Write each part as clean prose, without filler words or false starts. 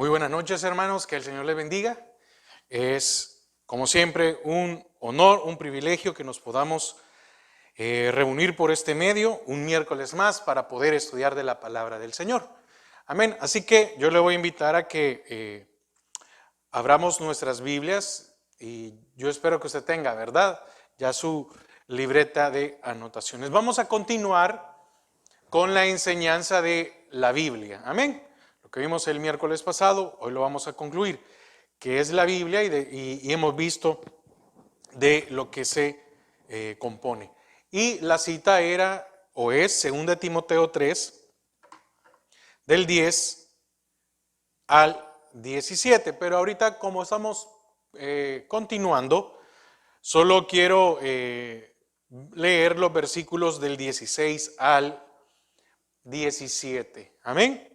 Muy buenas noches, hermanos, que el Señor les bendiga. Es, como siempre, un honor, un privilegio que nos podamos reunir por este medio un miércoles más para poder estudiar de la palabra del Señor. Amén. Así que yo le voy a invitar a que abramos nuestras Biblias y yo espero que usted tenga, ¿verdad?, ya su libreta de anotaciones. Vamos a continuar con la enseñanza de la Biblia. Amén. Lo que vimos el miércoles pasado, hoy lo vamos a concluir, que es la Biblia y hemos visto de lo que se compone. Y la cita era o es 2 Timoteo 3, del 10 al 17. Pero ahorita, como estamos continuando, solo quiero leer los versículos del 16 al 17. Amén.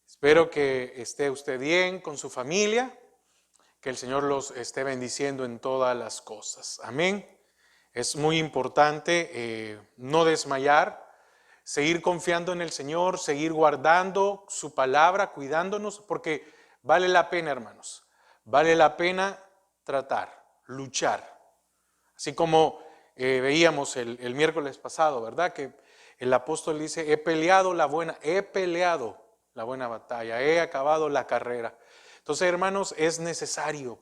Espero que esté usted bien con su familia, que el Señor los esté bendiciendo en todas las cosas. Amén. Es muy importante no desmayar, seguir confiando en el Señor, seguir guardando su palabra, cuidándonos, porque vale la pena, hermanos, vale la pena tratar, luchar. Así como veíamos el miércoles pasado, ¿verdad? Que el apóstol dice, he peleado la buena batalla, he acabado la carrera. Entonces, hermanos, es necesario.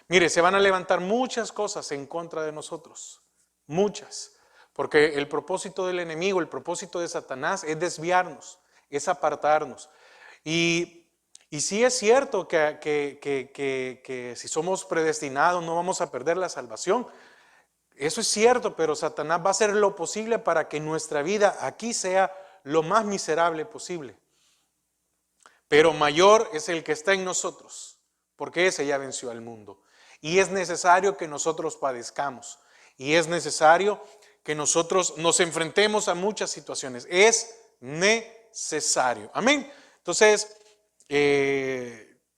Mire, se van a levantar muchas cosas en contra de nosotros, muchas. Porque el propósito del enemigo, el propósito de Satanás es desviarnos, es apartarnos. Y sí es cierto que si somos predestinados no vamos a perder la salvación. Eso es cierto, pero Satanás va a hacer lo posible para que nuestra vida aquí sea lo más miserable posible. Pero mayor es el que está en nosotros, porque ese ya venció al mundo. Y es necesario que nosotros padezcamos. Y es necesario que nosotros nos enfrentemos a muchas situaciones. Es necesario. Amén. Entonces,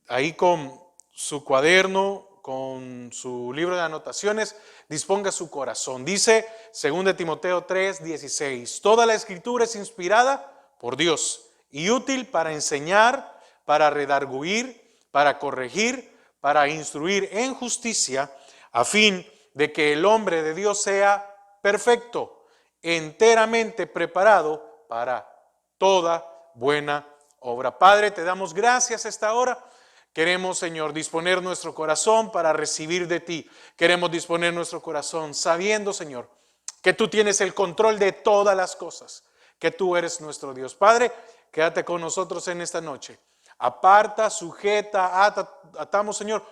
ahí con su cuaderno, con su libro de anotaciones, disponga su corazón. Dice 2 Timoteo 3, 16. Toda la escritura es inspirada por Dios y útil para enseñar, para redarguir, para corregir, para instruir en justicia, a fin de que el hombre de Dios sea perfecto, enteramente preparado para toda buena obra. Padre, te damos gracias esta hora. Queremos, Señor, disponer nuestro corazón para recibir de ti. Queremos disponer nuestro corazón sabiendo, Señor, que tú tienes el control de todas las cosas, que tú eres nuestro Dios. Padre, quédate con nosotros en esta noche. Aparta, sujeta, atamos, Señor,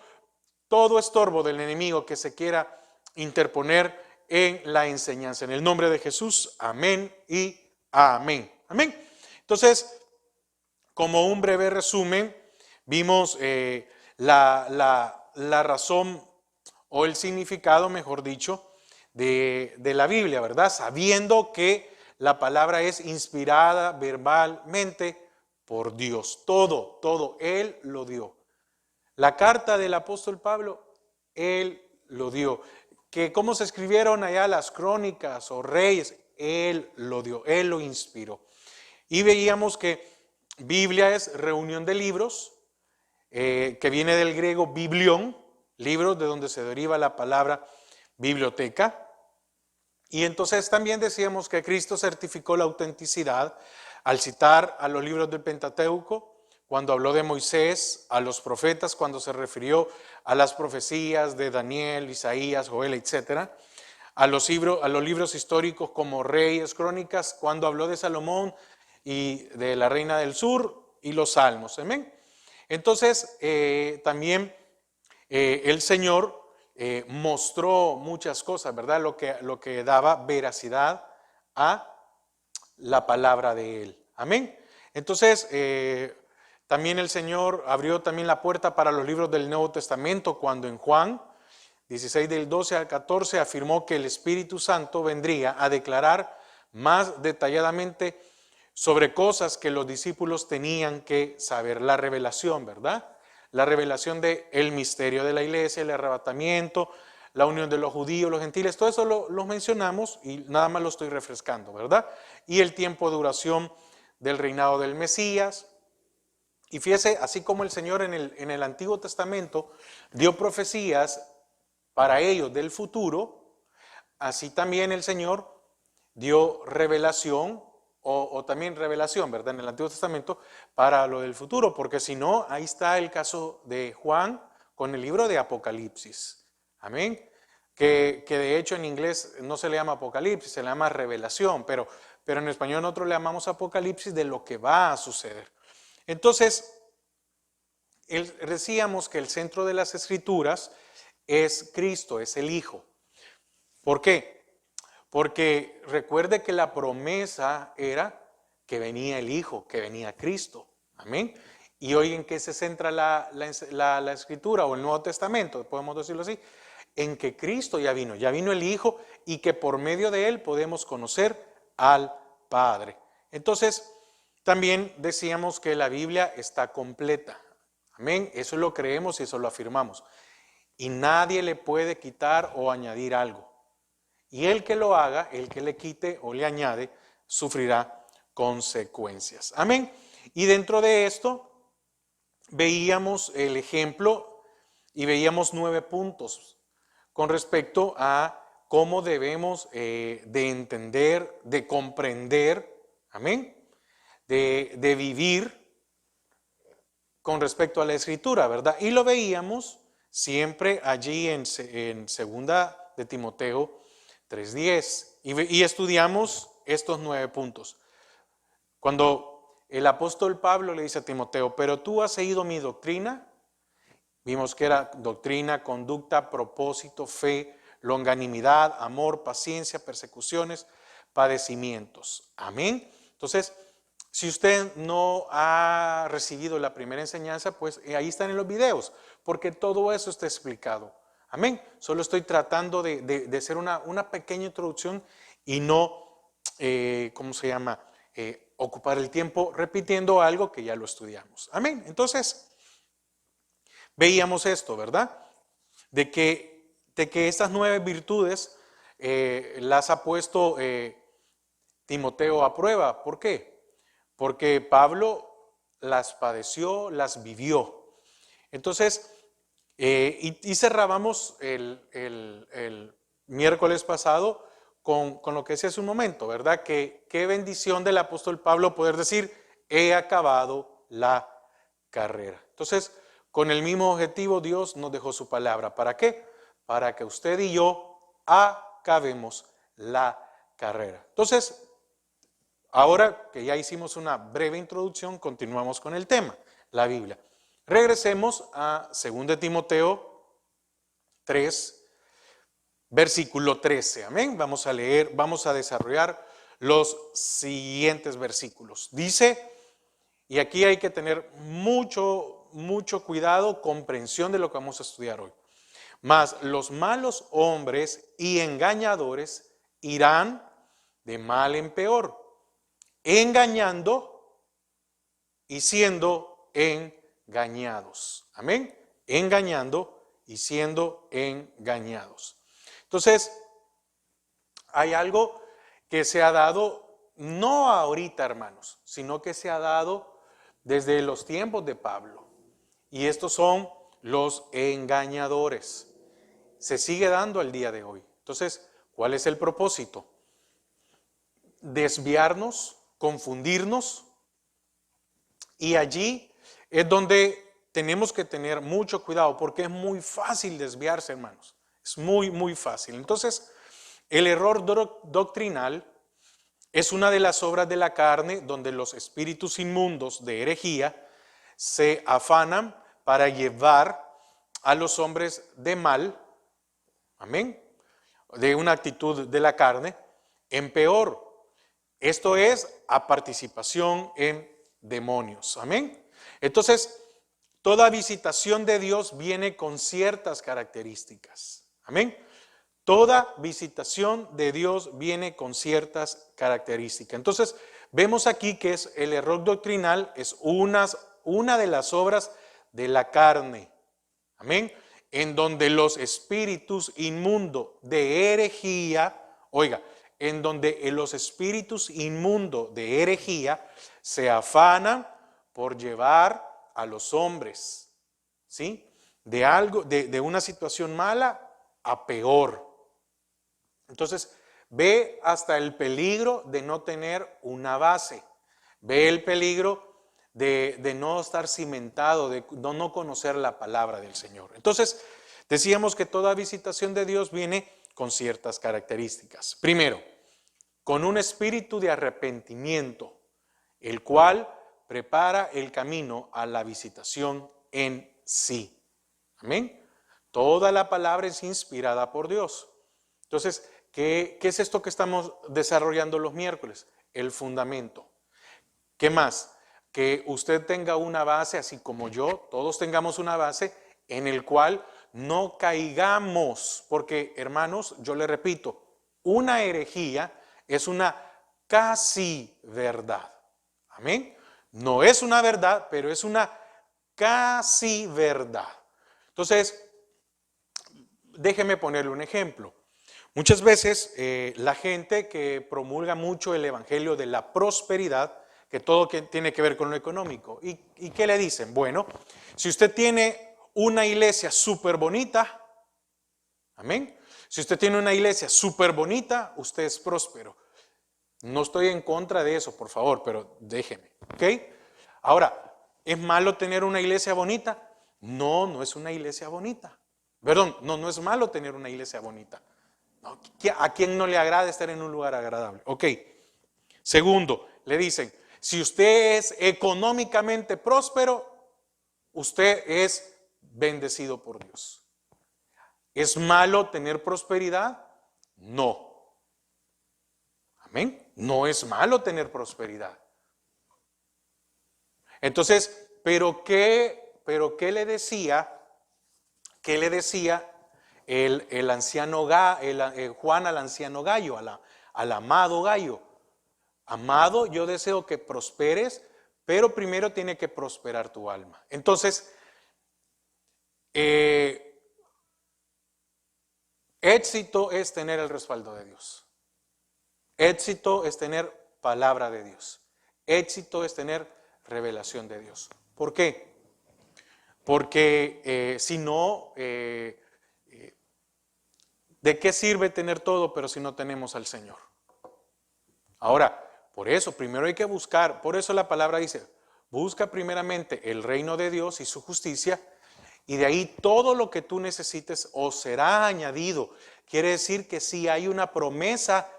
todo estorbo del enemigo que se quiera interponer en la enseñanza. En el nombre de Jesús, amén y amén. Amén. Entonces, como un breve resumen, vimos la razón o el significado, mejor dicho, de la Biblia, ¿verdad? Sabiendo que la palabra es inspirada verbalmente por Dios. Todo, Él lo dio. La carta del apóstol Pablo, Él lo dio. Que cómo se escribieron allá las crónicas o reyes, Él lo dio, Él lo inspiró. Y veíamos que Biblia es reunión de libros, que viene del griego biblión, libros de donde se deriva la palabra biblioteca. Y entonces también decíamos que Cristo certificó la autenticidad al citar a los libros del Pentateuco, cuando habló de Moisés, a los profetas, cuando se refirió a las profecías de Daniel, Isaías, Joel, etc. A los libros históricos como Reyes, Crónicas, cuando habló de Salomón y de la Reina del Sur y los Salmos. Amén. Entonces, también el Señor mostró muchas cosas, ¿verdad? Lo que daba veracidad a la palabra de Él. Amén. Entonces, también el Señor abrió también la puerta para los libros del Nuevo Testamento cuando en Juan 16 del 12 al 14 afirmó que el Espíritu Santo vendría a declarar más detalladamente sobre cosas que los discípulos tenían que saber. La revelación, ¿verdad? La revelación del misterio de la iglesia, el arrebatamiento, la unión de los judíos, los gentiles, todo eso lo mencionamos y nada más lo estoy refrescando, ¿verdad? Y el tiempo de duración del reinado del Mesías, Y fíjese, así como el Señor en el Antiguo Testamento dio profecías para ellos del futuro, así también el Señor dio revelación o también revelación, ¿verdad? En el Antiguo Testamento para lo del futuro, porque si no, ahí está el caso de Juan con el libro de Apocalipsis. Amén. Que de hecho en inglés no se le llama Apocalipsis, se le llama revelación, pero en español nosotros le llamamos Apocalipsis de lo que va a suceder. Entonces, decíamos que el centro de las Escrituras es Cristo, es el Hijo. ¿Por qué? Porque recuerde que la promesa era que venía el Hijo, que venía Cristo. Amén. ¿Y hoy en qué se centra la Escritura o el Nuevo Testamento? Podemos decirlo así. En que Cristo ya vino el Hijo y que por medio de Él podemos conocer al Padre. Entonces, también decíamos que la Biblia está completa. Amén. Eso lo creemos y eso lo afirmamos. Y nadie le puede quitar o añadir algo. Y el que lo haga, el que le quite o le añade, sufrirá consecuencias. Amén. Y dentro de esto veíamos el ejemplo y veíamos 9 puntos con respecto a cómo debemos de entender, de comprender, amén, de vivir con respecto a la Escritura, ¿verdad? Y lo veíamos siempre allí en segunda de Timoteo 3:10 y estudiamos estos 9 puntos. Cuando el apóstol Pablo le dice a Timoteo, pero tú has seguido mi doctrina, vimos que era doctrina, conducta, propósito, fe, longanimidad, amor, paciencia, persecuciones, padecimientos. Amén. Entonces, si usted no ha recibido la primera enseñanza, pues ahí están en los videos, porque todo eso está explicado. Amén. Solo estoy tratando de hacer una pequeña introducción y no, ¿cómo se llama? Ocupar el tiempo repitiendo algo que ya lo estudiamos. Amén. Entonces, veíamos esto, ¿verdad? De que estas 9 virtudes las ha puesto Timoteo a prueba. ¿Por qué? Porque Pablo las padeció, las vivió. Entonces, y cerrábamos el miércoles pasado con lo que decía hace un momento, ¿verdad? Que qué bendición del apóstol Pablo poder decir, he acabado la carrera. Entonces, con el mismo objetivo Dios nos dejó su palabra. ¿Para qué? Para que usted y yo acabemos la carrera. Entonces, ahora que ya hicimos una breve introducción, continuamos con el tema, la Biblia. Regresemos a 2 Timoteo 3, versículo 13. Amén. Vamos a leer, vamos a desarrollar los siguientes versículos. Dice, y aquí hay que tener mucho cuidado, comprensión de lo que vamos a estudiar hoy. Mas los malos hombres y engañadores irán de mal en peor, engañando y siendo engañados. Amén. Engañando y siendo engañados. Entonces, hay algo que se ha dado, no ahorita, hermanos, sino que se ha dado desde los tiempos de Pablo. Y estos son los engañadores. Se sigue dando al día de hoy. Entonces, ¿cuál es el propósito? Desviarnos, confundirnos. Y allí es donde tenemos que tener mucho cuidado, porque es muy fácil desviarse, hermanos. Es muy fácil. Entonces, el error doctrinal es una de las obras de la carne donde los espíritus inmundos de herejía se afanan para llevar a los hombres de mal, amén, de una actitud de la carne, en peor. Esto es a participación en demonios, amén. Entonces, toda visitación de Dios viene con ciertas características, amén. Toda visitación de Dios viene con ciertas características. Entonces, vemos aquí que es el error doctrinal, es una de las obras de la carne. Amén. En donde los espíritus inmundos de herejía, oiga, en donde los espíritus inmundos de herejía se afanan por llevar a los hombres, ¿sí? De algo, de una situación mala a peor. Entonces, ve hasta el peligro de no tener una base. Ve el peligro de no estar cimentado, de no conocer la palabra del Señor. Entonces, decíamos que toda visitación de Dios viene con ciertas características. Primero, con un espíritu de arrepentimiento, el cual prepara el camino a la visitación en sí. Amén. Toda la palabra es inspirada por Dios. Entonces, ¿qué es esto que estamos desarrollando los miércoles? El fundamento. ¿Qué más? Que usted tenga una base, así como yo, todos tengamos una base en el cual no caigamos. Porque, hermanos, yo le repito, una herejía es una casi verdad. Amén. No es una verdad, pero es una casi verdad. Entonces, déjeme ponerle un ejemplo. Muchas veces la gente que promulga mucho el evangelio de la prosperidad, que todo tiene que ver con lo económico, ¿y qué le dicen? Bueno, si usted tiene una iglesia súper bonita, amén, si usted tiene una iglesia súper bonita, usted es próspero. No estoy en contra de eso, por favor, pero déjeme, ¿ok? Ahora, ¿es malo tener una iglesia bonita? No, no es una iglesia bonita. Perdón, no es malo tener una iglesia bonita. No, ¿a quién no le agrada estar en un lugar agradable? Ok. Segundo, le dicen, si usted es económicamente próspero, usted es bendecido por Dios. ¿Es malo tener prosperidad? No. Amén. No es malo tener prosperidad. Entonces, ¿pero qué le decía? ¿Qué le decía el anciano Juan al anciano Gallo, al amado Gallo? Amado, yo deseo que prosperes, pero primero tiene que prosperar tu alma. Entonces, éxito es tener el respaldo de Dios. Éxito es tener palabra de Dios. Éxito es tener revelación de Dios. ¿Por qué? Porque si no, ¿de qué sirve tener todo, pero si no tenemos al Señor? Ahora, por eso, primero hay que buscar, por eso la palabra dice, busca primeramente el reino de Dios y su justicia, y de ahí todo lo que tú necesites os será añadido. Quiere decir que sí hay una promesa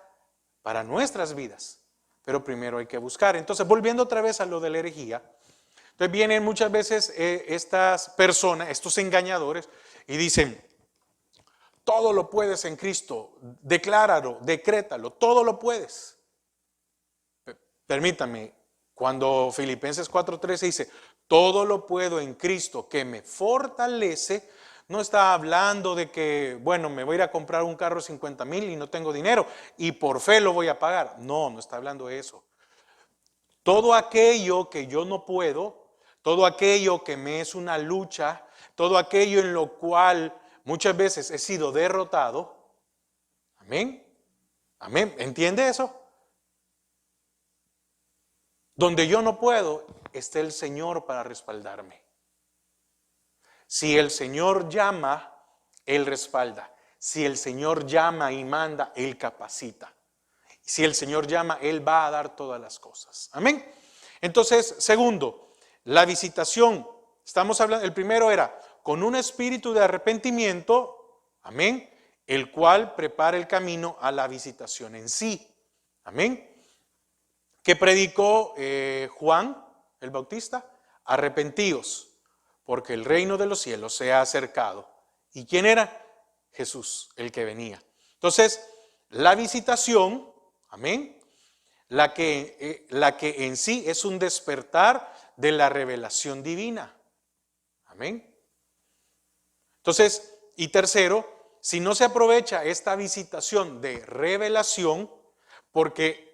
para nuestras vidas, pero primero hay que buscar. Entonces, volviendo otra vez a lo de la herejía, entonces vienen muchas veces estas personas, estos engañadores, y dicen, todo lo puedes en Cristo, decláralo, decrétalo, todo lo puedes. Permítame, cuando Filipenses 4:13 dice, todo lo puedo en Cristo que me fortalece, no está hablando de que, bueno, me voy a ir a comprar un carro de 50,000 y no tengo dinero y por fe lo voy a pagar. No está hablando de eso. Todo aquello que yo no puedo, todo aquello que me es una lucha, todo aquello en lo cual muchas veces he sido derrotado, amén, amén, ¿entiende eso? Donde yo no puedo, está el Señor para respaldarme. Si el Señor llama, Él respalda. Si el Señor llama y manda, Él capacita. Si el Señor llama, Él va a dar todas las cosas. Amén. Entonces, segundo, la visitación. Estamos hablando, el primero era con un espíritu de arrepentimiento, amén, el cual prepara el camino a la visitación en sí. Amén. ¿Qué predicó Juan el Bautista? Arrepentíos, porque el reino de los cielos se ha acercado. ¿Y quién era? Jesús, el que venía. Entonces, la visitación, amén, la que en sí es un despertar de la revelación divina. Amén. Entonces, y tercero, si no se aprovecha esta visitación de revelación, porque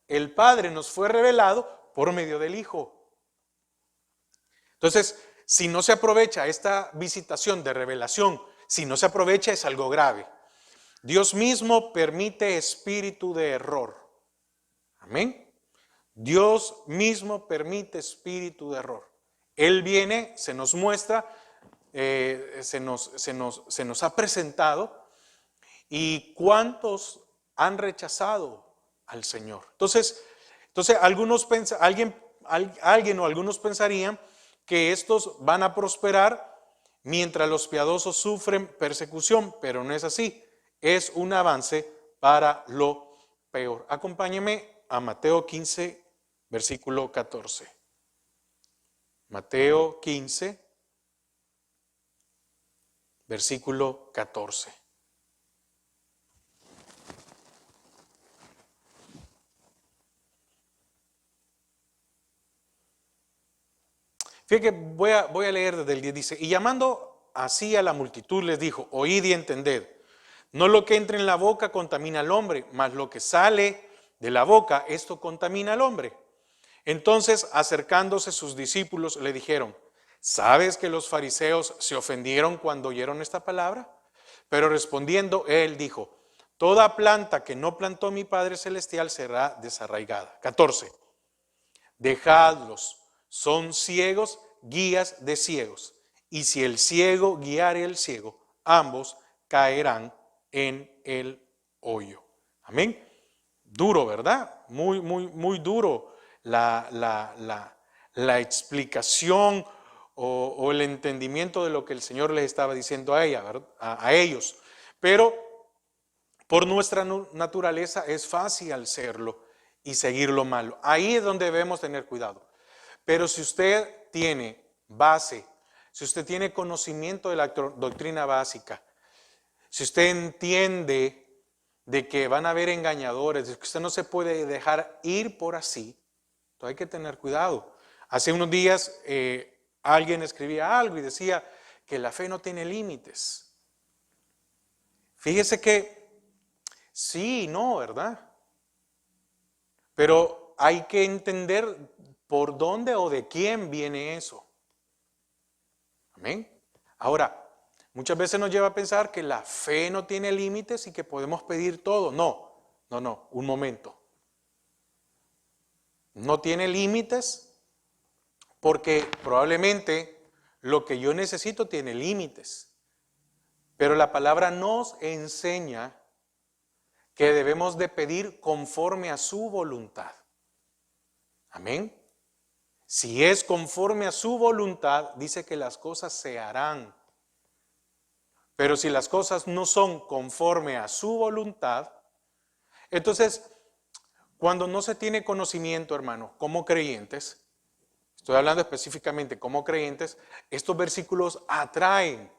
el Padre nos fue revelado por medio del Hijo. Entonces, si no se aprovecha esta visitación de revelación, si no se aprovecha es algo grave. Dios mismo permite espíritu de error. Amén. Dios mismo permite espíritu de error. Él viene, se nos muestra, se nos ha presentado, y cuántos han rechazado al Señor. Entonces alguien o algunos pensarían que estos van a prosperar mientras los piadosos sufren persecución, pero no es así. Es un avance para lo peor. Acompáñeme a Mateo 15, versículo 14. Mateo 15, versículo 14. Fíjate que voy a leer desde el 10, dice, y llamando así a la multitud les dijo, oíd y entended, no lo que entra en la boca contamina al hombre, mas lo que sale de la boca, esto contamina al hombre. Entonces, acercándose sus discípulos, le dijeron, ¿sabes que los fariseos se ofendieron cuando oyeron esta palabra? Pero respondiendo, él dijo, toda planta que no plantó mi Padre Celestial será desarraigada. 14. Dejadlos, son ciegos, guías de ciegos. Y si el ciego guiare al ciego, ambos caerán en el hoyo. Amén. Duro, ¿verdad? Muy duro la explicación o el entendimiento de lo que el Señor les estaba diciendo a ellos. Pero por nuestra naturaleza es fácil hacerlo y seguir lo malo. Ahí es donde debemos tener cuidado. Pero si usted tiene base, si usted tiene conocimiento de la doctrina básica, si usted entiende de que van a haber engañadores, de que usted no se puede dejar ir por así, entonces hay que tener cuidado. Hace unos días alguien escribía algo y decía que la fe no tiene límites. Fíjese que sí, no, ¿verdad? Pero hay que entender por dónde o de quién viene eso. Amén. Ahora, muchas veces nos lleva a pensar que la fe no tiene límites y que podemos pedir todo. No, un momento. No tiene límites porque probablemente lo que yo necesito tiene límites. Pero la palabra nos enseña que debemos de pedir conforme a su voluntad. Amén. Si es conforme a su voluntad, dice que las cosas se harán. Pero si las cosas no son conforme a su voluntad, entonces, cuando no se tiene conocimiento, hermano, como creyentes, estoy hablando específicamente como creyentes, estos versículos atraen,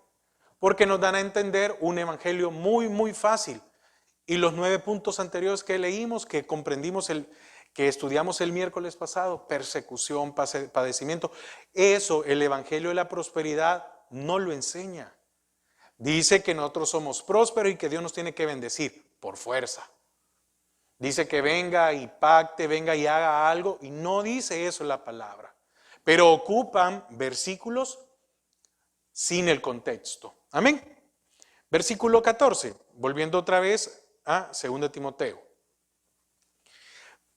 porque nos dan a entender un evangelio muy fácil. Y los 9 puntos anteriores que leímos, que comprendimos, que estudiamos el miércoles pasado, persecución, padecimiento, eso, el evangelio de la prosperidad, no lo enseña. Dice que nosotros somos prósperos y que Dios nos tiene que bendecir por fuerza. Dice que venga y pacte, venga y haga algo, y no dice eso en la palabra. Pero ocupan versículos sin el contexto. Amén. Versículo 14, volviendo otra vez a 2 Timoteo.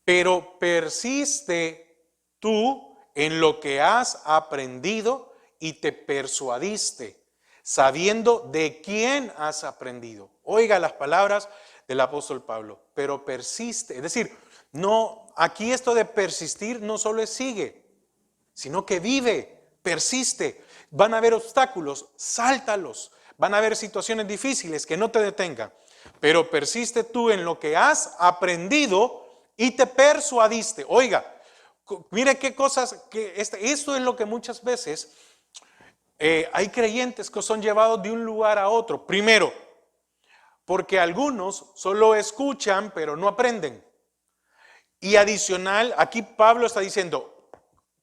Pero persiste tú en lo que has aprendido y te persuadiste, sabiendo de quién has aprendido. Oiga las palabras del apóstol Pablo, pero persiste. Es decir, no, aquí esto de persistir no solo es sigue, sino que vive, persiste. Van a haber obstáculos, sáltalos. Van a haber situaciones difíciles que no te detengan. Pero persiste tú en lo que has aprendido y te persuadiste. Oiga, mire qué cosas, esto es lo que muchas veces hay creyentes que son llevados de un lugar a otro. Primero, porque algunos solo escuchan pero no aprenden. Y adicional, aquí Pablo está diciendo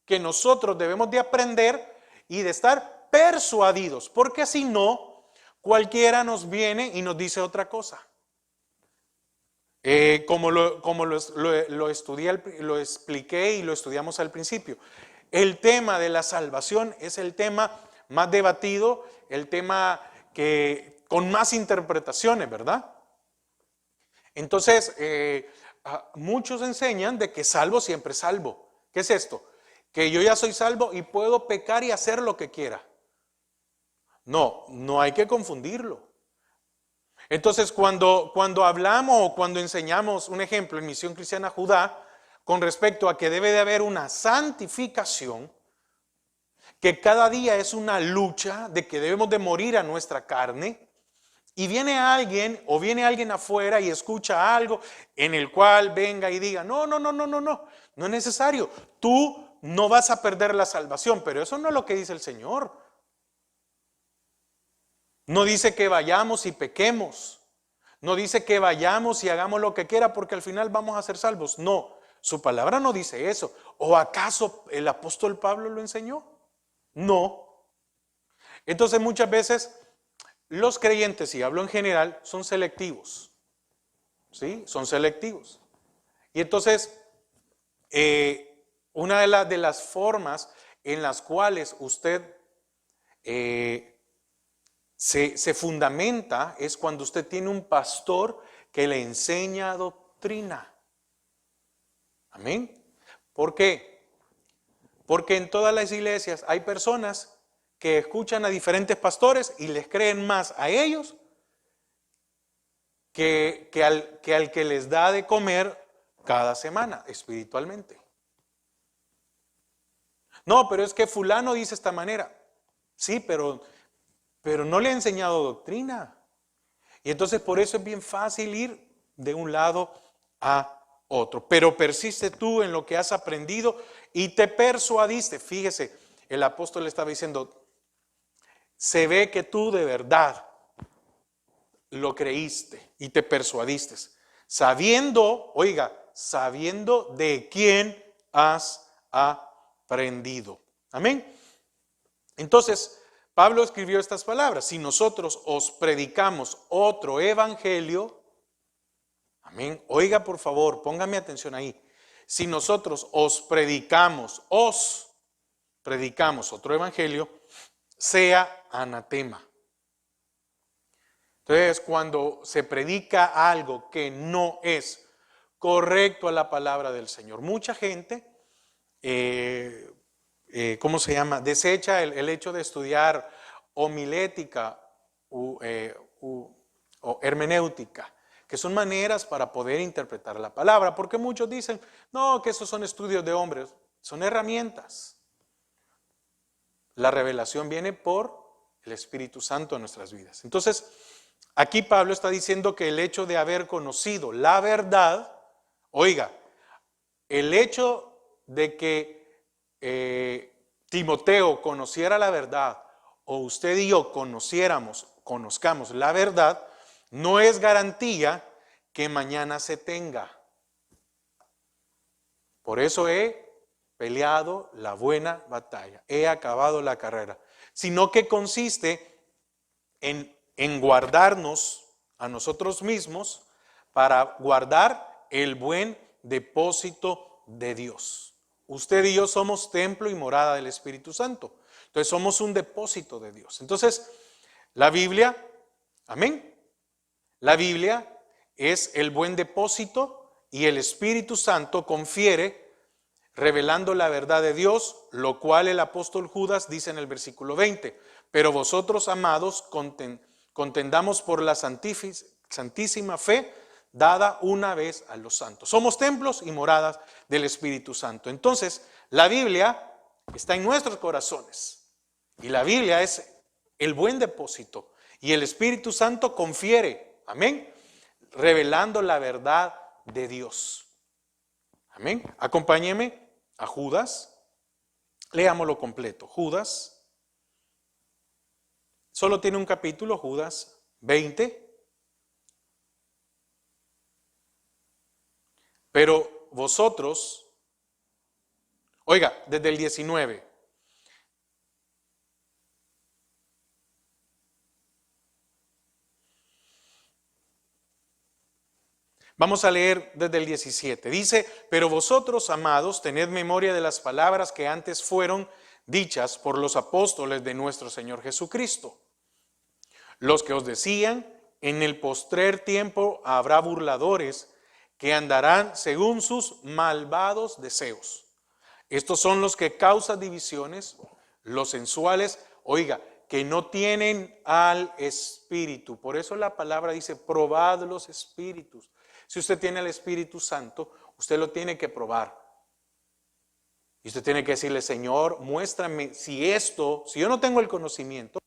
que nosotros debemos de aprender y de estar persuadidos, porque si no, cualquiera nos viene y nos dice otra cosa. Como lo expliqué y lo estudiamos al principio. El tema de la salvación es el tema más debatido, el tema que con más interpretaciones, ¿verdad? Entonces, muchos enseñan de que salvo siempre salvo. ¿Qué es esto? que yo ya soy salvo y puedo pecar y hacer lo que quiera. No, no hay que confundirlo. Entonces, cuando hablamos o cuando enseñamos, un ejemplo, en Misión Cristiana Judá, con respecto a que debe de haber una santificación, que cada día es una lucha de que debemos de morir a nuestra carne, y viene alguien afuera y escucha algo en el cual venga y diga, no, no es necesario, tú no vas a perder la salvación, pero eso no es lo que dice el Señor. No dice que vayamos y pequemos, no dice que vayamos y hagamos lo que quiera porque al final vamos a ser salvos. No, su palabra no dice eso. ¿O acaso el apóstol Pablo lo enseñó? No. Entonces muchas veces los creyentes, y hablo en general, son selectivos. ¿Sí? Son selectivos. Y entonces, una de las formas en las cuales usted se fundamenta es cuando usted tiene un pastor que le enseña doctrina. Amén. ¿Por qué? Porque en todas las iglesias hay personas que escuchan a diferentes pastores y les creen más a ellos que al que les da de comer cada semana espiritualmente. No, pero es que fulano dice esta manera. Sí, pero no le ha enseñado doctrina. Y entonces por eso es bien fácil ir de un lado a otro. Pero persiste tú en lo que has aprendido y te persuadiste. Fíjese, el apóstol le estaba diciendo, se ve que tú de verdad lo creíste y te persuadiste, sabiendo de quién has aprendido. Amén. Entonces, Pablo escribió estas palabras: si nosotros os predicamos otro evangelio, amén, oiga por favor, póngame atención ahí, si nosotros os predicamos otro evangelio, sea anatema. Entonces, cuando se predica algo que no es correcto a la palabra del Señor, mucha gente, desecha el hecho de estudiar homilética o hermenéutica, que son maneras para poder interpretar la palabra, porque muchos dicen, no, que esos son estudios de hombres, son herramientas. La revelación viene por el Espíritu Santo en nuestras vidas. Entonces, aquí Pablo está diciendo que el hecho de haber conocido la verdad, oiga, el hecho de que Timoteo conociera la verdad, o usted y yo conozcamos la verdad, no es garantía que mañana se tenga. Por eso he peleado la buena batalla, he acabado la carrera, sino que consiste en guardarnos a nosotros mismos para guardar el buen depósito de Dios. Usted y yo somos templo y morada del Espíritu Santo. Entonces somos un depósito de Dios. Entonces, la Biblia, amén, la Biblia es el buen depósito y el Espíritu Santo confiere revelando la verdad de Dios, lo cual el apóstol Judas dice en el versículo 20, pero vosotros, amados, contendamos por la santísima fe dada una vez a los santos. Somos templos y moradas del Espíritu Santo. Entonces, la Biblia está en nuestros corazones y la Biblia es el buen depósito y el Espíritu Santo confiere, amén, revelando la verdad de Dios. Amén. Acompáñeme a Judas. Leámoslo completo. Judas. Solo tiene un capítulo, Judas 20. Pero vosotros, oiga, desde el 19. Vamos a leer desde el 17. Dice, pero vosotros, amados, tened memoria de las palabras que antes fueron dichas por los apóstoles de nuestro Señor Jesucristo, los que os decían, en el postrer tiempo habrá burladores que andarán según sus malvados deseos. Estos son los que causan divisiones, los sensuales, oiga, que no tienen al Espíritu. Por eso la palabra dice, probad los espíritus. Si usted tiene el Espíritu Santo, usted lo tiene que probar. Y usted tiene que decirle, Señor, muéstrame si yo no tengo el conocimiento.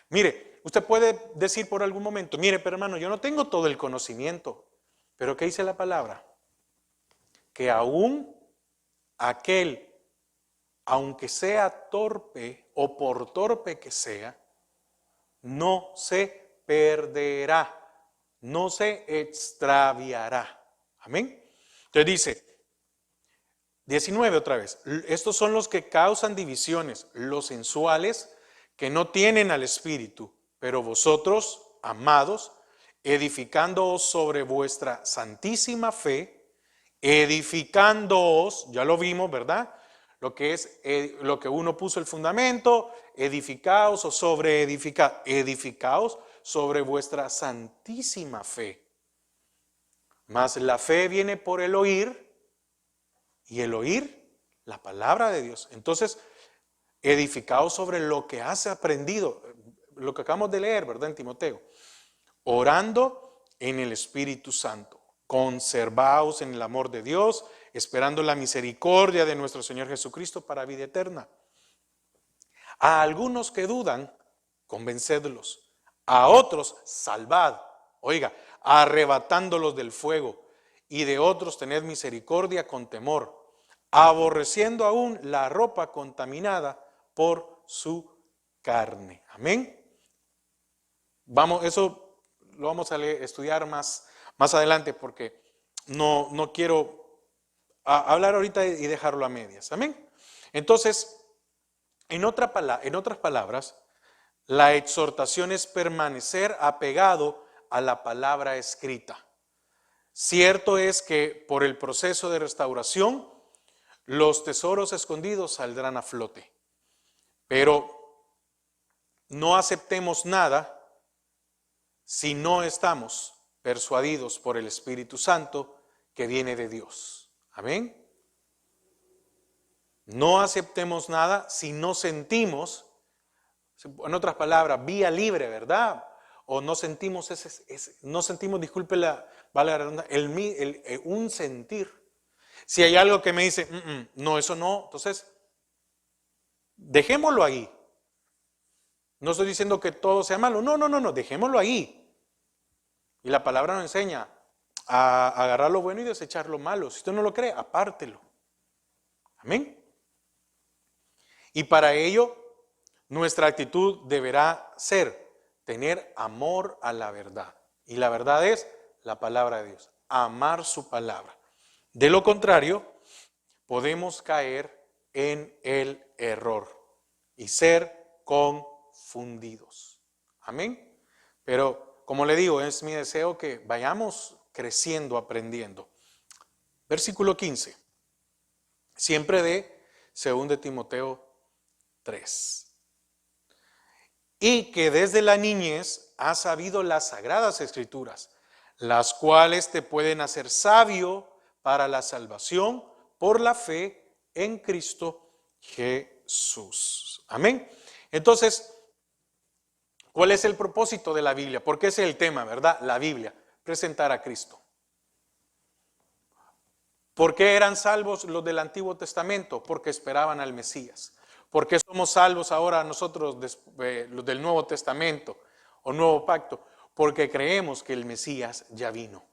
Mire, usted puede decir por algún momento, mire, pero hermano, yo no tengo todo el conocimiento. Pero ¿qué dice la palabra? Que aún aquel, aunque sea torpe o por torpe que sea, no se perderá, no se extraviará. Amén. Entonces dice, 19 otra vez, estos son los que causan divisiones, los sensuales que no tienen al Espíritu, pero vosotros, amados, edificándoos sobre vuestra santísima fe, edificándoos, ya lo vimos, ¿verdad? Lo que es, lo que uno puso el fundamento, edificaos o sobre edificaos sobre vuestra santísima fe. Mas la fe viene por el oír, y el oír la palabra de Dios. Entonces, edificaos sobre lo que has aprendido, lo que acabamos de leer, ¿verdad? En Timoteo. Orando en el Espíritu Santo. Conservaos en el amor de Dios, esperando la misericordia de nuestro Señor Jesucristo para vida eterna. A algunos que dudan, convencedlos. A otros, salvad. Oiga, arrebatándolos del fuego. Y de otros tened misericordia con temor, aborreciendo aún la ropa contaminada por su carne. Amén. Vamos, eso lo vamos a estudiar más adelante porque no quiero hablar ahorita y dejarlo a medias. Amén. Entonces, en otras palabras, la exhortación es permanecer apegado a la palabra escrita. Cierto es que por el proceso de restauración, los tesoros escondidos saldrán a flote. Pero no aceptemos nada si no estamos persuadidos por el Espíritu Santo que viene de Dios. Amén. No aceptemos nada si no sentimos, en otras palabras, vía libre, ¿verdad? O no sentimos disculpe vale la redundancia, un sentir. Si hay algo que me dice, no, eso no, entonces dejémoslo ahí. No estoy diciendo que todo sea malo, no, dejémoslo ahí. Y la palabra nos enseña a agarrar lo bueno y desechar lo malo. Si usted no lo cree, apártelo. Amén. Y para ello, nuestra actitud deberá ser tener amor a la verdad. Y la verdad es la palabra de Dios. Amar su palabra. De lo contrario, podemos caer en el error y ser confundidos. Amén. Pero, como le digo, es mi deseo que vayamos creciendo, aprendiendo. Versículo 15. Siempre de 2 Timoteo 3. Y que desde la niñez has sabido las sagradas escrituras, las cuales te pueden hacer sabio para la salvación por la fe en Cristo Jesús. Amén. Entonces, ¿cuál es el propósito de la Biblia? Porque ese es el tema, ¿verdad? La Biblia, presentar a Cristo. ¿Por qué eran salvos los del Antiguo Testamento? Porque esperaban al Mesías. ¿Por qué somos salvos ahora nosotros los del Nuevo Testamento o Nuevo Pacto? Porque creemos que el Mesías ya vino.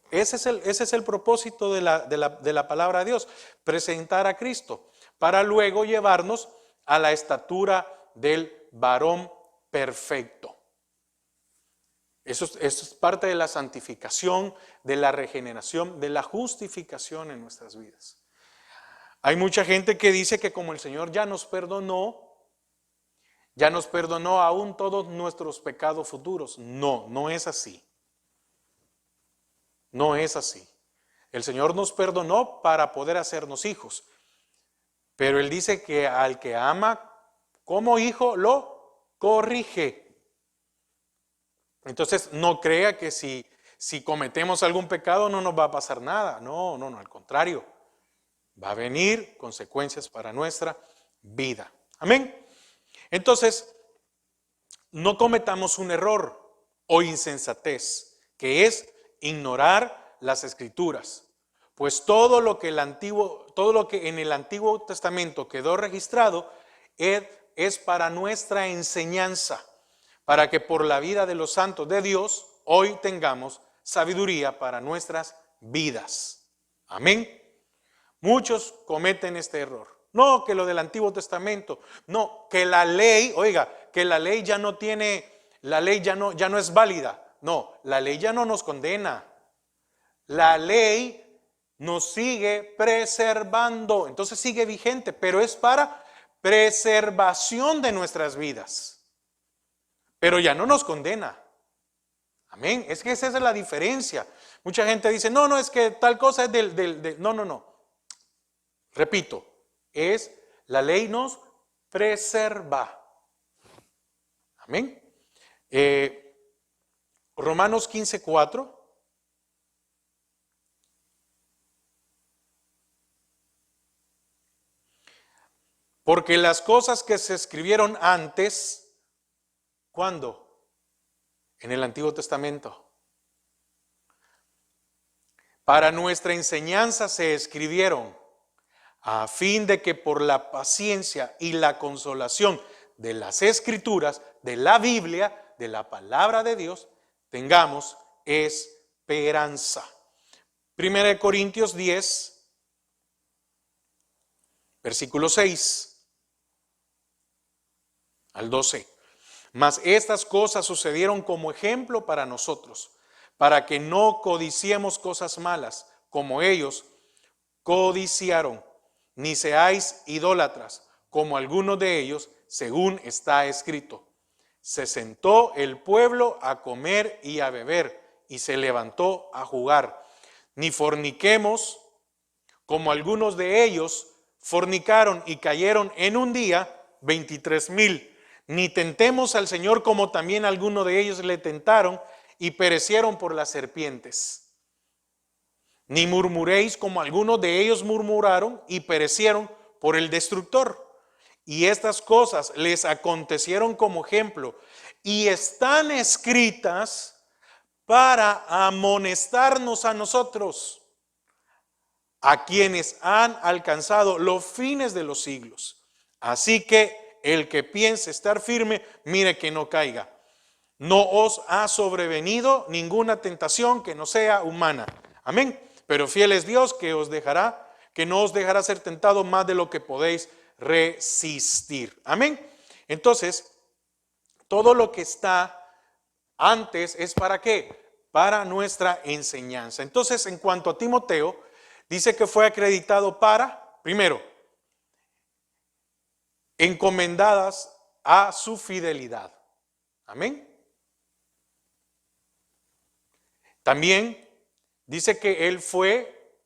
Ese es el propósito de la palabra de Dios, presentar a Cristo, para luego llevarnos a la estatura del varón perfecto. Eso es parte de la santificación, de la regeneración, de la justificación en nuestras vidas. Hay mucha gente que dice que como el Señor ya nos perdonó aún todos nuestros pecados futuros. No, no es así. No es así. El Señor nos perdonó para poder hacernos hijos. Pero Él dice que al que ama como hijo lo corrige. Entonces no crea que si cometemos algún pecado no nos va a pasar nada. No, al contrario. va a venir consecuencias para nuestra vida. Amén. Entonces, no cometamos un error o insensatez, que es ignorar las Escrituras. Pues todo lo que en el Antiguo Testamento quedó registrado es para nuestra enseñanza, para que por la vida de los santos de Dios hoy tengamos sabiduría para nuestras vidas. Amén. Muchos cometen este error. No, que lo del Antiguo Testamento. No, que la ley, oiga, que la ley ya no tiene, la ley ya no es válida. No, la ley ya no nos condena. La ley nos sigue preservando. Entonces sigue vigente, pero es para preservación de nuestras vidas. Pero ya no nos condena. Amén. Es que esa es la diferencia. Mucha gente dice, no, es que tal cosa es no. Repito, la ley nos preserva. Amén. Romanos 15:4. Porque las cosas que se escribieron antes, ¿cuándo? En el Antiguo Testamento. Para nuestra enseñanza se escribieron, a fin de que por la paciencia y la consolación de las Escrituras, de la Biblia, de la palabra de Dios, tengamos esperanza. 1 Corintios 10, versículo 6 al 12. Mas estas cosas sucedieron como ejemplo para nosotros, para que no codiciemos cosas malas, como ellos codiciaron, ni seáis idólatras, como algunos de ellos, según está escrito. Se sentó el pueblo a comer y a beber, y se levantó a jugar. Ni forniquemos, como algunos de ellos fornicaron y cayeron en un día 23,000. Ni tentemos al Señor, como también algunos de ellos le tentaron y perecieron por las serpientes. Ni murmuréis, como algunos de ellos murmuraron y perecieron por el destructor. Y estas cosas les acontecieron como ejemplo y están escritas para amonestarnos a nosotros, a quienes han alcanzado los fines de los siglos. Así que el que piense estar firme, mire que no caiga. No os ha sobrevenido ninguna tentación que no sea humana. Amén. Pero fiel es Dios que no os dejará ser tentado más de lo que podéis resistir. Amén. Entonces, todo lo que está antes es ¿para qué? Para nuestra enseñanza. Entonces, en cuanto a Timoteo, dice que fue acreditado para, primero, encomendadas a su fidelidad. Amén. También dice que él fue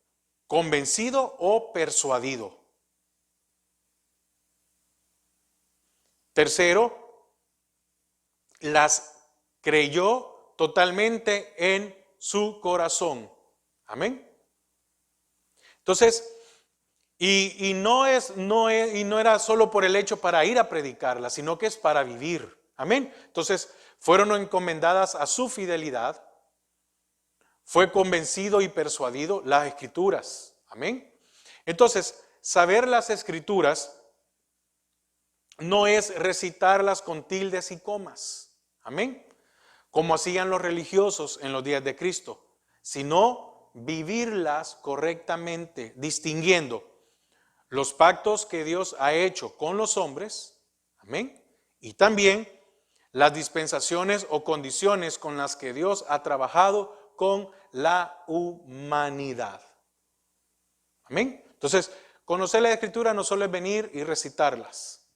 convencido o persuadido. Tercero, las creyó totalmente en su corazón. Amén. Entonces, y no era solo por el hecho para ir a predicarla, sino que es para vivir. Amén. Entonces, fueron encomendadas a su fidelidad. Fue convencido y persuadido las Escrituras. Amén. Entonces, saber las Escrituras no es recitarlas con tildes y comas. Amén. Como hacían los religiosos en los días de Cristo, sino vivirlas correctamente, distinguiendo los pactos que Dios ha hecho con los hombres. Amén. Y también las dispensaciones o condiciones con las que Dios ha trabajado con la humanidad. Amén. Entonces, conocer la Escritura no solo es venir y recitarlas,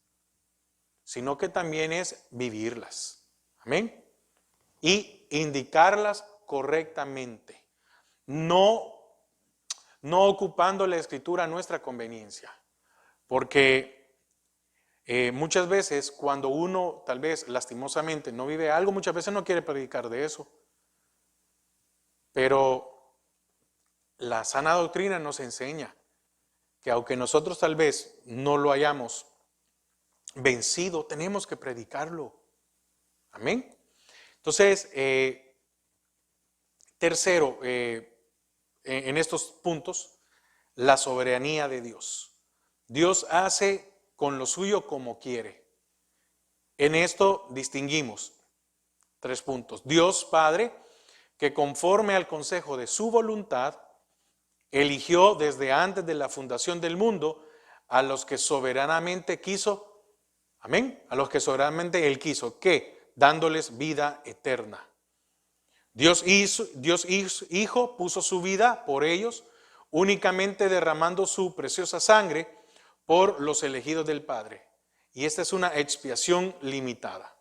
sino que también es vivirlas. Amén. Y indicarlas correctamente. No ocupando la Escritura a nuestra conveniencia. Porque muchas veces cuando uno tal vez lastimosamente no vive algo, muchas veces no quiere predicar de eso. Pero la sana doctrina nos enseña que aunque nosotros tal vez no lo hayamos vencido, tenemos que predicarlo. Amén. Entonces, tercero, en estos puntos, la soberanía de Dios. Dios hace con lo suyo como quiere. En esto distinguimos 3 puntos. Dios Padre, que conforme al consejo de su voluntad, eligió desde antes de la fundación del mundo a los que soberanamente quiso, amén, a los que soberanamente Él quiso, ¿qué? Dándoles vida eterna. Dios Hijo puso su vida por ellos, únicamente derramando su preciosa sangre por los elegidos del Padre. Y esta es una expiación limitada.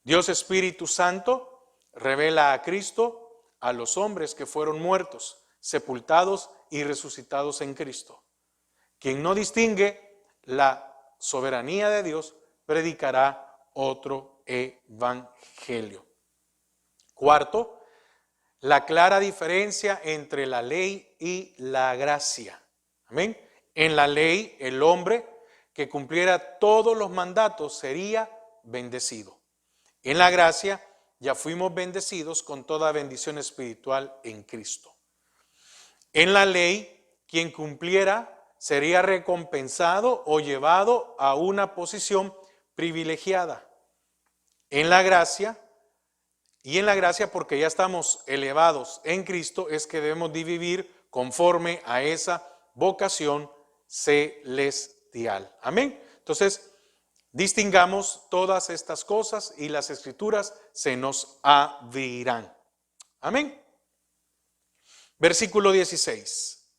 Dios Espíritu Santo revela a Cristo a los hombres que fueron muertos, sepultados y resucitados en Cristo. Quien no distingue la soberanía de Dios, predicará otro evangelio. Cuarto, la clara diferencia entre la ley y la gracia. Amén. En la ley, el hombre que cumpliera todos los mandatos sería bendecido. En la gracia ya fuimos bendecidos con toda bendición espiritual en Cristo. En la ley, quien cumpliera sería recompensado o llevado a una posición privilegiada. En la gracia, porque ya estamos elevados en Cristo, es que debemos de vivir conforme a esa vocación celestial. Amén. Entonces, distingamos todas estas cosas y las Escrituras se nos abrirán. Amén. Versículo 16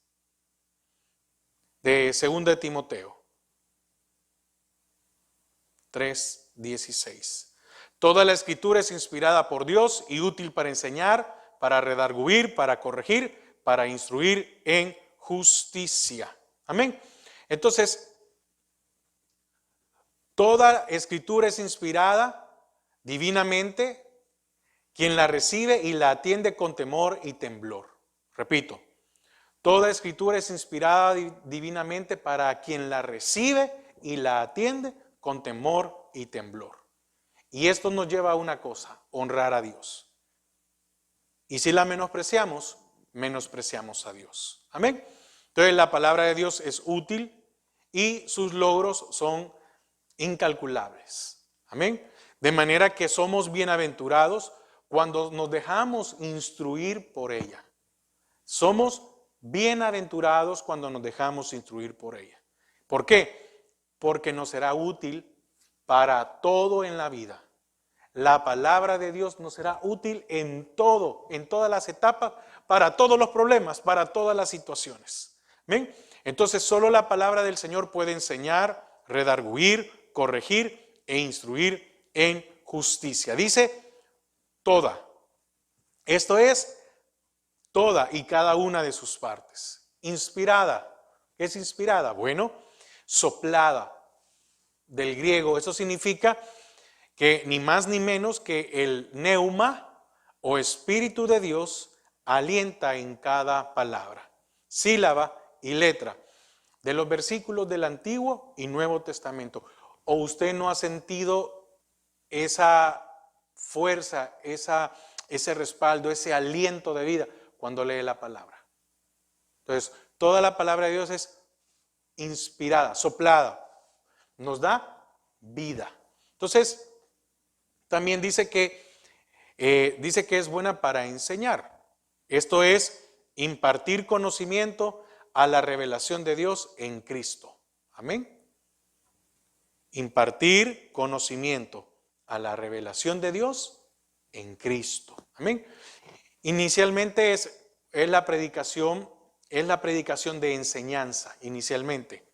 de 2 de Timoteo 3:16. Toda la Escritura es inspirada por Dios y útil para enseñar, para redarguir, para corregir, para instruir en justicia. Amén. Entonces, toda Escritura es inspirada divinamente, quien la recibe y la atiende con temor y temblor. Repito, toda Escritura es inspirada divinamente para quien la recibe y la atiende con temor y temblor. Y esto nos lleva a una cosa, honrar a Dios. Y si la menospreciamos, menospreciamos a Dios. Amén. Entonces la palabra de Dios es útil y sus logros son incalculables. Amén. De manera que somos bienaventurados cuando nos dejamos instruir por ella. Somos bienaventurados cuando nos dejamos instruir por ella. ¿Por qué? Porque nos será útil para todo en la vida. La palabra de Dios nos será útil en todo, en todas las etapas, para todos los problemas, para todas las situaciones. ¿Ven? Entonces solo la palabra del Señor puede enseñar, redarguir, corregir e instruir en justicia. Dice toda. Esto es toda y cada una de sus partes. Inspirada. ¿Qué es inspirada? Bueno, soplada. Del griego, eso significa que ni más ni menos que el neuma o espíritu de Dios alienta en cada palabra, sílaba y letra de los versículos del Antiguo y Nuevo Testamento. ¿O usted no ha sentido esa fuerza, ese respaldo, ese aliento de vida cuando lee la palabra? Entonces, toda la palabra de Dios es inspirada, soplada. Nos da vida. Entonces, también dice que es buena para enseñar. Esto es impartir conocimiento a la revelación de Dios en Cristo. Amén. Impartir conocimiento a la revelación de Dios en Cristo. Amén. Inicialmente es la predicación de enseñanza, inicialmente.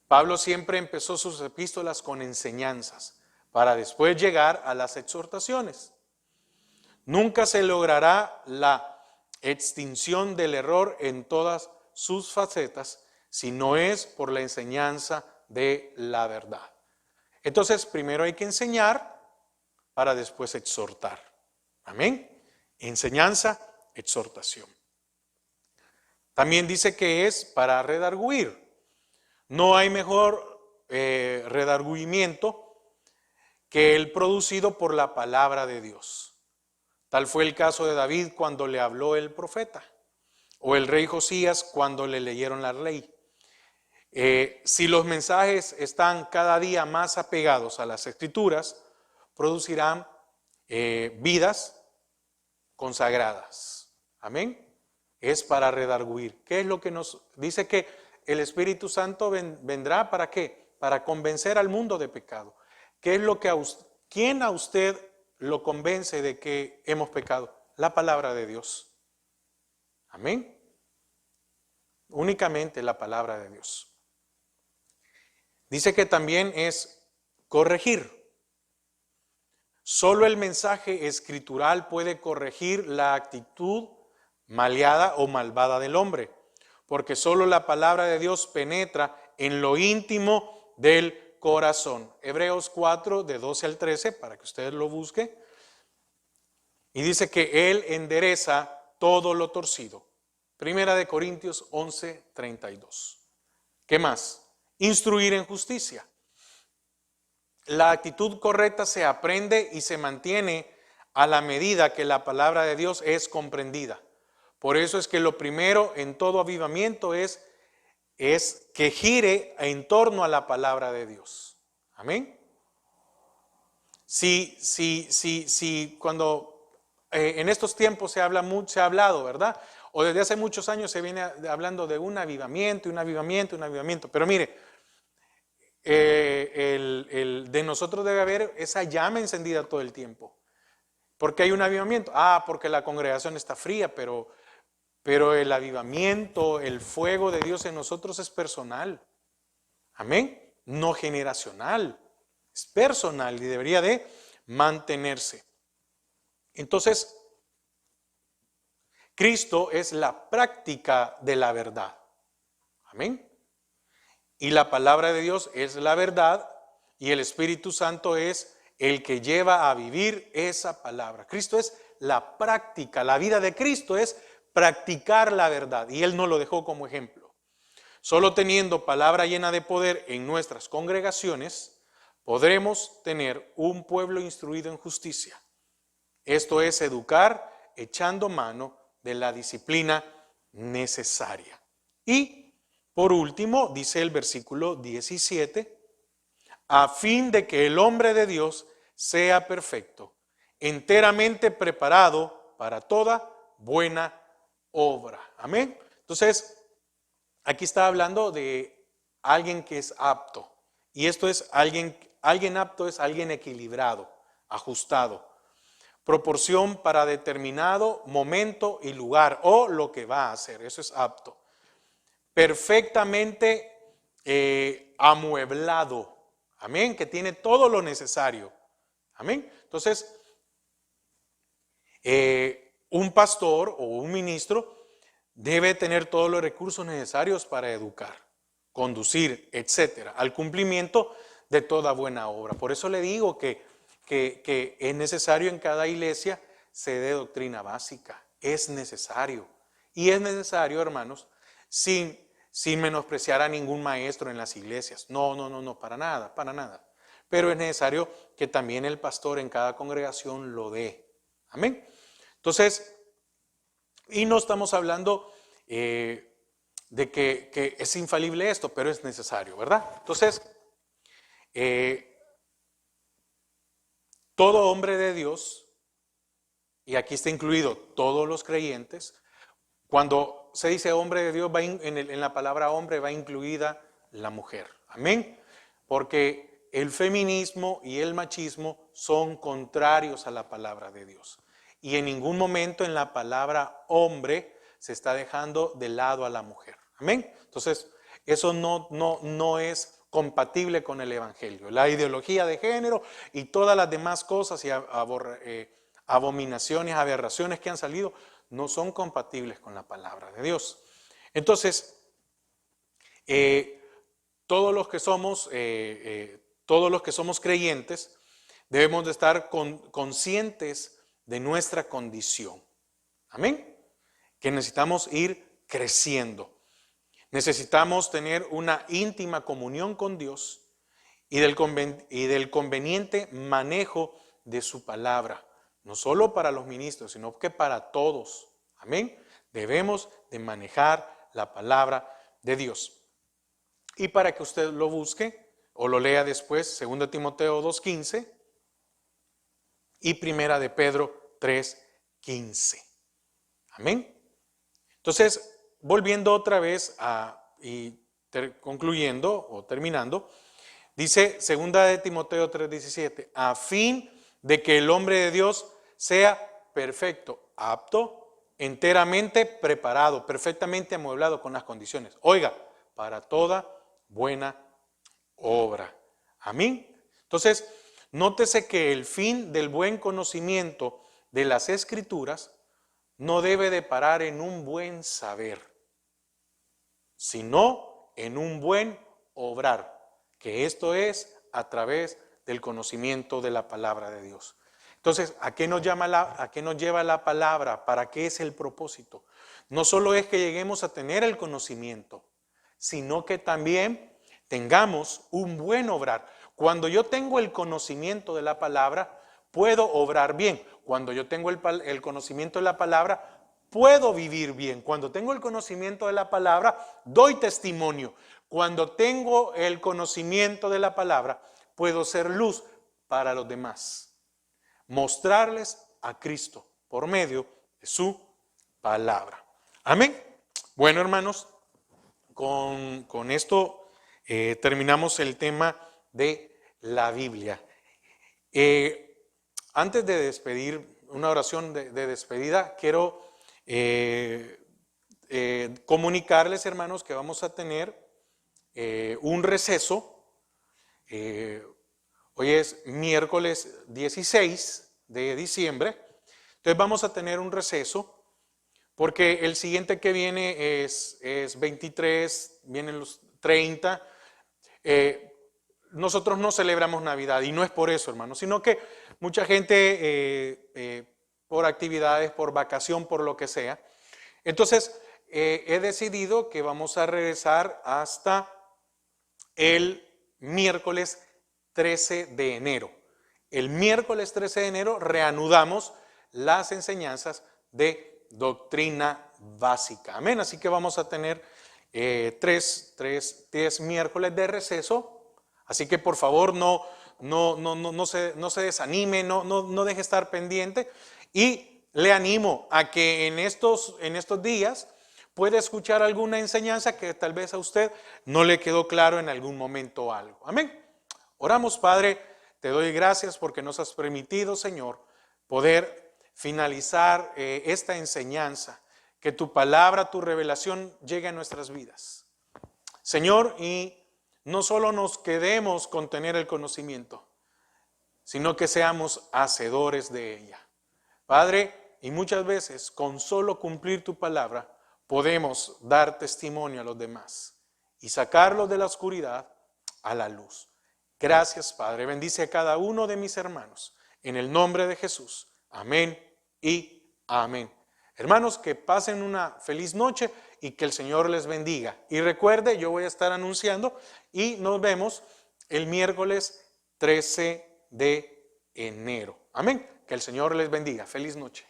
Pablo siempre empezó sus epístolas con enseñanzas para después llegar a las exhortaciones. Nunca se logrará la extinción del error en todas sus facetas si no es por la enseñanza de la verdad. Entonces, primero hay que enseñar para después exhortar. Amén. Enseñanza, exhortación. También dice que es para redarguir. No hay mejor redargüimiento que el producido por la palabra de Dios. Tal fue el caso de David cuando le habló el profeta, o el rey Josías cuando le leyeron la ley. Si los mensajes están cada día más apegados a las Escrituras, producirán vidas consagradas. Amén. Es para redarguir. ¿Qué es lo que nos dice? Que el Espíritu Santo vendrá para qué? Para convencer al mundo de pecado. ¿Qué es lo que quién a usted lo convence de que hemos pecado? La palabra de Dios. Amén. Únicamente la palabra de Dios. Dice que también es corregir. Solo el mensaje escritural puede corregir la actitud maleada o malvada del hombre, porque solo la palabra de Dios penetra en lo íntimo del corazón. Hebreos 4, de 12 al 13, para que usted lo busque. Y dice que Él endereza todo lo torcido. Primera de Corintios 11, 32. ¿Qué más? Instruir en justicia. La actitud correcta se aprende y se mantiene a la medida que la palabra de Dios es comprendida. Por eso es que lo primero en todo avivamiento es que gire en torno a la palabra de Dios. Amén. Si cuando en estos tiempos se ha hablado, ¿verdad? O desde hace muchos años se viene hablando de un avivamiento, un avivamiento, un avivamiento. Pero mire, de nosotros debe haber esa llama encendida todo el tiempo. ¿Por qué hay un avivamiento? Porque la congregación está fría, pero el avivamiento, el fuego de Dios en nosotros es personal. Amén. No generacional. Es personal y debería de mantenerse. Entonces, Cristo es la práctica de la verdad. Amén. Y la palabra de Dios es la verdad y el Espíritu Santo es el que lleva a vivir esa palabra. Cristo es la práctica, la vida de Cristo es practicar la verdad y Él nos lo dejó como ejemplo. Solo teniendo palabra llena de poder en nuestras congregaciones, podremos tener un pueblo instruido en justicia. Esto es educar echando mano de la disciplina necesaria. Y por último, dice el versículo 17, a fin de que el hombre de Dios sea perfecto, enteramente preparado para toda buena obra. Amén. Entonces, aquí está hablando de alguien que es apto. Y esto es alguien apto es alguien equilibrado, ajustado. Proporción para determinado momento y lugar o lo que va a hacer. Eso es apto. Perfectamente amueblado, amén, que tiene todo lo necesario, amén. Entonces, un pastor o un ministro debe tener todos los recursos necesarios para educar, conducir, etcétera, al cumplimiento de toda buena obra. Por eso le digo que es necesario en cada iglesia se dé doctrina básica, es necesario. Y es necesario, hermanos, sin menospreciar a ningún maestro en las iglesias. No, para nada, para nada. Pero es necesario que también el pastor en cada congregación lo dé. Amén. Entonces, y no estamos hablando de que es infalible esto, pero es necesario, ¿verdad? Entonces, todo hombre de Dios, y aquí está incluido todos los creyentes, cuando se dice hombre de Dios, en la palabra hombre va incluida la mujer. Amén. Porque el feminismo y el machismo son contrarios a la palabra de Dios. Y en ningún momento en la palabra hombre se está dejando de lado a la mujer. Amén. Entonces, eso no es compatible con el evangelio. La ideología de género y todas las demás cosas y abominaciones, aberraciones que han salido no son compatibles con la palabra de Dios. Entonces, todos los que somos creyentes debemos de estar conscientes de nuestra condición. Amén. Que necesitamos ir creciendo. Necesitamos tener una íntima comunión con Dios y del conveniente manejo de su palabra, no solo para los ministros, sino que para todos. Amén. Debemos de manejar la palabra de Dios. Y para que usted lo busque o lo lea después, 2 Timoteo 2:15 y 1 de Pedro 3:15. Amén. Entonces, volviendo otra vez concluyendo o terminando, dice 2 de Timoteo 3:17, a fin de que el hombre de Dios sea perfecto, apto, enteramente preparado, perfectamente amueblado con las condiciones. Oiga, para toda buena obra. Amén. Entonces, nótese que el fin del buen conocimiento de las Escrituras no debe de parar en un buen saber, sino en un buen obrar, que esto es a través del conocimiento de la palabra de Dios. Entonces, ¿a qué nos lleva la palabra? ¿Para qué es el propósito? No solo es que lleguemos a tener el conocimiento, sino que también tengamos un buen obrar. Cuando yo tengo el conocimiento de la palabra, puedo obrar bien. Cuando yo tengo el conocimiento de la palabra, puedo vivir bien. Cuando tengo el conocimiento de la palabra, doy testimonio. Cuando tengo el conocimiento de la palabra, puedo ser luz para los demás. Mostrarles a Cristo por medio de su palabra. Amén. Bueno, hermanos, con esto terminamos el tema de la Biblia. Antes de despedir, una oración de despedida, quiero comunicarles, hermanos, que vamos a tener un receso. Hoy es miércoles 16 de diciembre. Entonces vamos a tener un receso porque el siguiente que viene es 23, vienen los 30. Nosotros no celebramos Navidad y no es por eso, hermanos, sino que mucha gente por actividades, por vacación, por lo que sea. Entonces he decidido que vamos a regresar hasta el miércoles 13 de enero. El miércoles 13 de enero reanudamos las enseñanzas de doctrina básica. Amén. Así que vamos a tener 10 miércoles de receso. Así que por favor no se desanime, no deje estar pendiente. Y le animo a que en estos días pueda escuchar alguna enseñanza que tal vez a usted no le quedó claro en algún momento algo. Amén. Oramos, Padre, te doy gracias porque nos has permitido, Señor, poder finalizar esta enseñanza, que tu palabra, tu revelación llegue a nuestras vidas. Señor, y no solo nos quedemos con tener el conocimiento, sino que seamos hacedores de ella. Padre, y muchas veces con solo cumplir tu palabra podemos dar testimonio a los demás y sacarlos de la oscuridad a la luz. Gracias, Padre. Bendice a cada uno de mis hermanos. En el nombre de Jesús. Amén y amén. Hermanos, que pasen una feliz noche y que el Señor les bendiga. Y recuerde, yo voy a estar anunciando y nos vemos el miércoles 13 de enero. Amén. Que el Señor les bendiga. Feliz noche.